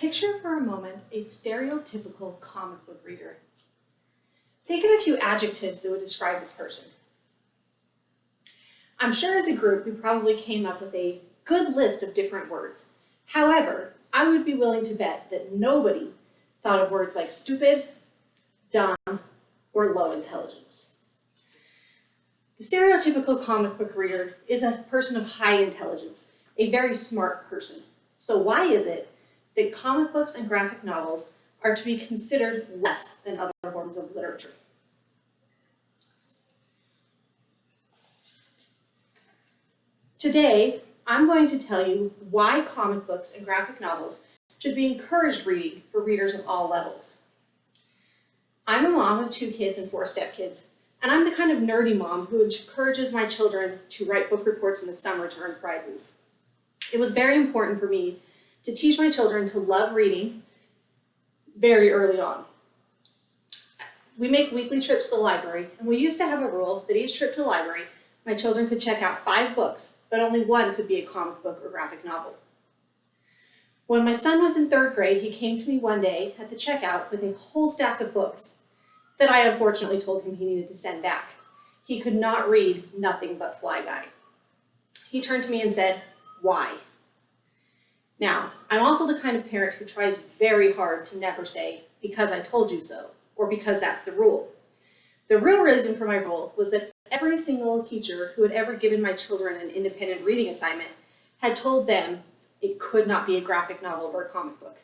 Picture for a moment a stereotypical comic book reader. Think of a few adjectives that would describe this person. I'm sure as a group we probably came up with a good list of different words. However, I would be willing to bet that nobody thought of words like stupid, dumb, or low intelligence. The stereotypical comic book reader is a person of high intelligence, a very smart person. So why is it that comic books and graphic novels are to be considered less than other forms of literature? Today, I'm going to tell you why comic books and graphic novels should be encouraged reading for readers of all levels. I'm a mom of 2 kids and 4 stepkids, and I'm the kind of nerdy mom who encourages my children to write book reports in the summer to earn prizes. It was very important for me to teach my children to love reading very early on. We make weekly trips to the library, and we used to have a rule that each trip to the library, my children could check out 5 books, but only one could be a comic book or graphic novel. When my son was in 3rd grade, he came to me one day at the checkout with a whole stack of books that I unfortunately told him he needed to send back. He could not read nothing but Fly Guy. He turned to me and said, "Why?" Now, I'm also the kind of parent who tries very hard to never say, "because I told you so," or "because that's the rule." The real reason for my rule was that every single teacher who had ever given my children an independent reading assignment had told them it could not be a graphic novel or a comic book.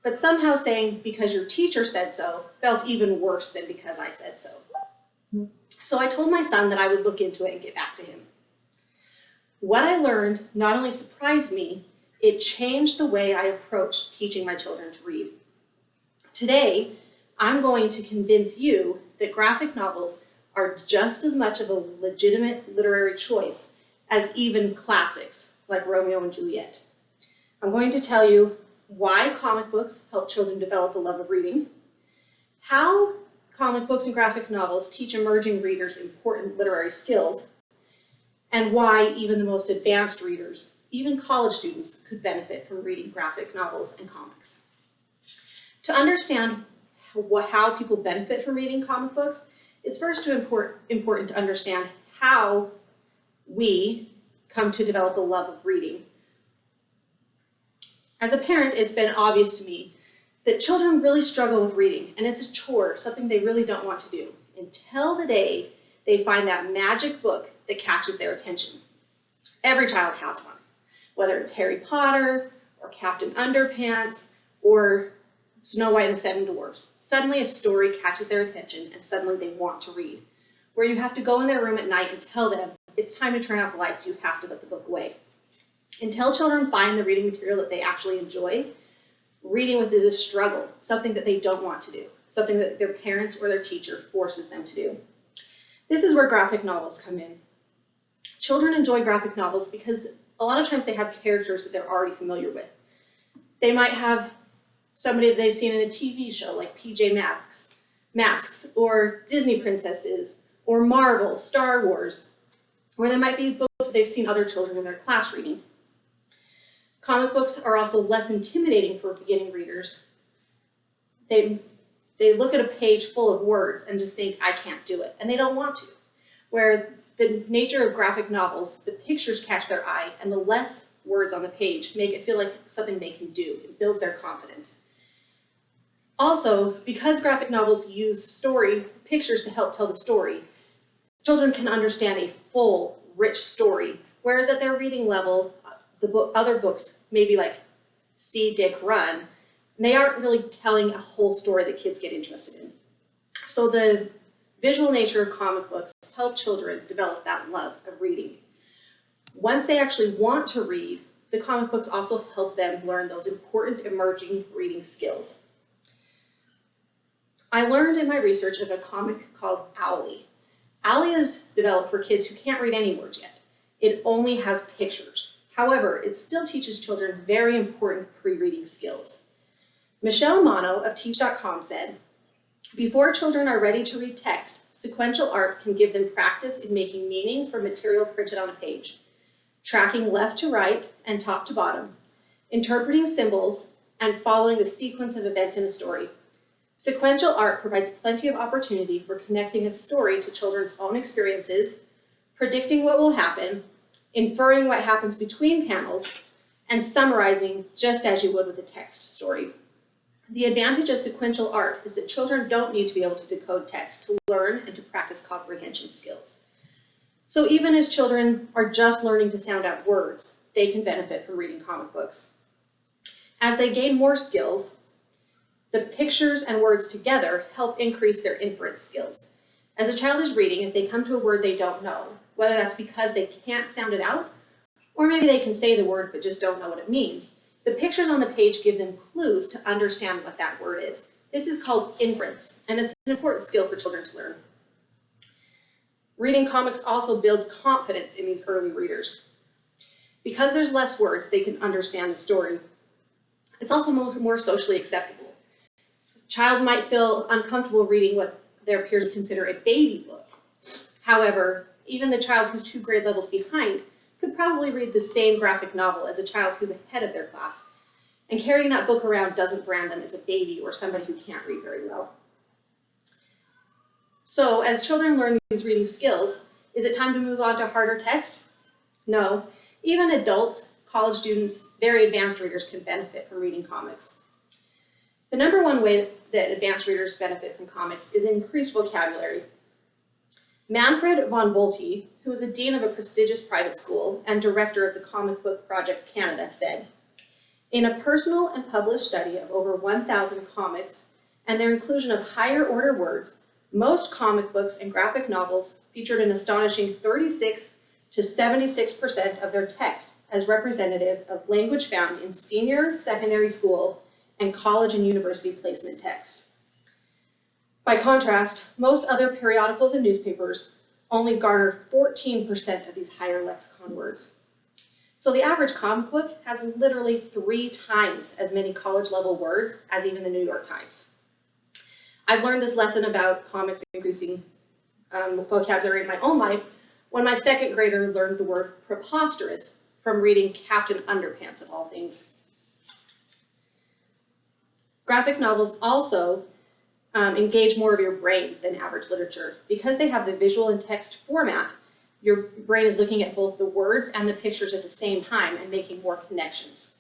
But somehow saying, "because your teacher said so," felt even worse than "because I said so." So I told my son that I would look into it and get back to him. What I learned not only surprised me, it changed the way I approached teaching my children to read. Today, I'm going to convince you that graphic novels are just as much of a legitimate literary choice as even classics like Romeo and Juliet. I'm going to tell you why comic books help children develop a love of reading, how comic books and graphic novels teach emerging readers important literary skills, and why even the most advanced readers, even college students, could benefit from reading graphic novels and comics. To understand how people benefit from reading comic books, it's first important to understand how we come to develop a love of reading. As a parent, it's been obvious to me that children really struggle with reading, and it's a chore, something they really don't want to do, until the day they find that magic book that catches their attention. Every child has one, whether it's Harry Potter, or Captain Underpants, or Snow White and the 7 Dwarfs. Suddenly a story catches their attention, and suddenly they want to read. Where you have to go in their room at night and tell them, "it's time to turn out the lights, you have to put the book away." Until children find the reading material that they actually enjoy, reading with is a struggle, something that they don't want to do, something that their parents or their teacher forces them to do. This is where graphic novels come in. Children enjoy graphic novels because a lot of times they have characters that they're already familiar with. They might have somebody that they've seen in a TV show like PJ Masks, or Disney princesses, or Marvel, Star Wars, or there might be books they've seen other children in their class reading. Comic books are also less intimidating for beginning readers. They look at a page full of words and just think, "I can't do it," and they don't want to. Where the nature of graphic novels, the pictures catch their eye, and the less words on the page make it feel like something they can do. It builds their confidence. Also, because graphic novels use pictures to help tell the story, children can understand a full, rich story, whereas at their reading level, other books, maybe like See, Dick, Run, they aren't really telling a whole story that kids get interested in. So the visual nature of comic books help children develop that love of reading. Once they actually want to read, the comic books also help them learn those important emerging reading skills. I learned in my research of a comic called Owly. Owly is developed for kids who can't read any words yet. It only has pictures. However, it still teaches children very important pre-reading skills. Michelle Mano of Teach.com said, "Before children are ready to read text, sequential art can give them practice in making meaning from material printed on a page. tracking left to right and top to bottom, interpreting symbols, and following the sequence of events in a story. Sequential art provides plenty of opportunity for connecting a story to children's own experiences, predicting what will happen, inferring what happens between panels, and summarizing just as you would with a text story. The advantage of sequential art is that children don't need to be able to decode text to learn and to practice comprehension skills. So even as children are just learning to sound out words, they can benefit from reading comic books. As they gain more skills, the pictures and words together help increase their inference skills. As a child is reading, if they come to a word they don't know, whether that's because they can't sound it out, or maybe they can say the word but just don't know what it means, the pictures on the page give them clues to understand what that word is. This is called inference, and it's an important skill for children to learn. Reading comics also builds confidence in these early readers. Because there's less words, they can understand the story. It's also more socially acceptable. A child might feel uncomfortable reading what their peers would consider a baby book. However, even the child who's 2 grade levels behind could probably read the same graphic novel as a child who's ahead of their class. And carrying that book around doesn't brand them as a baby or somebody who can't read very well. So as children learn these reading skills, is it time to move on to harder text? No. Even adults, college students, very advanced readers can benefit from reading comics. The number one way that advanced readers benefit from comics is increased vocabulary. Manfred von Bolte, who is a dean of a prestigious private school and director of the Comic Book Project Canada, said, "In a personal and published study of over 1,000 comics and their inclusion of higher order words, most comic books and graphic novels featured an astonishing 36 to 76% of their text as representative of language found in senior secondary school and college and university placement text. By contrast, most other periodicals and newspapers only garnered 14% of these higher lexicon words. So the average comic book has literally 3 times as many college-level words as even the New York Times. I've learned this lesson about comics increasing vocabulary in my own life when my 2nd grader learned the word preposterous from reading Captain Underpants of all things. Graphic novels also engage more of your brain than average literature. Because they have the visual and text format, your brain is looking at both the words and the pictures at the same time and making more connections.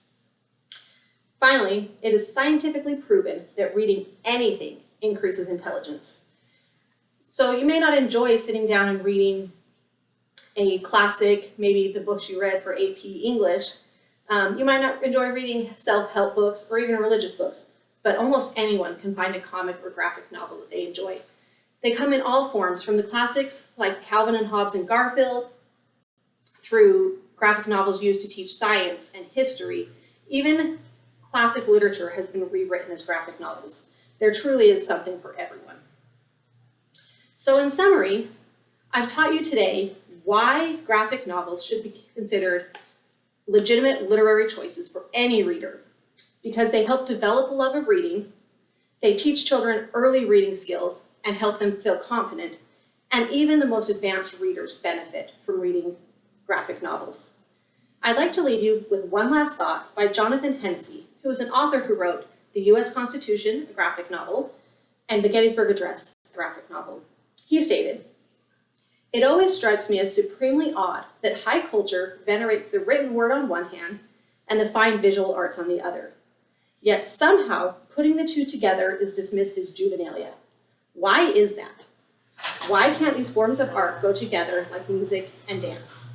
Finally, it is scientifically proven that reading anything increases intelligence. So you may not enjoy sitting down and reading a classic, maybe the books you read for AP English. You might not enjoy reading self-help books or even religious books, but almost anyone can find a comic or graphic novel that they enjoy. They come in all forms, from the classics like Calvin and Hobbes and Garfield, through graphic novels used to teach science and history. Even classic literature has been rewritten as graphic novels. There truly is something for everyone. So in summary, I've taught you today why graphic novels should be considered legitimate literary choices for any reader, because they help develop a love of reading, they teach children early reading skills and help them feel confident, and even the most advanced readers benefit from reading graphic novels. I'd like to leave you with one last thought by Jonathan Hennessy, who is an author who wrote The U.S. Constitution, a graphic novel, and The Gettysburg Address, a graphic novel. He stated, "It always strikes me as supremely odd that high culture venerates the written word on one hand and the fine visual arts on the other. Yet somehow putting the two together is dismissed as juvenilia. Why is that? Why can't these forms of art go together like music and dance?"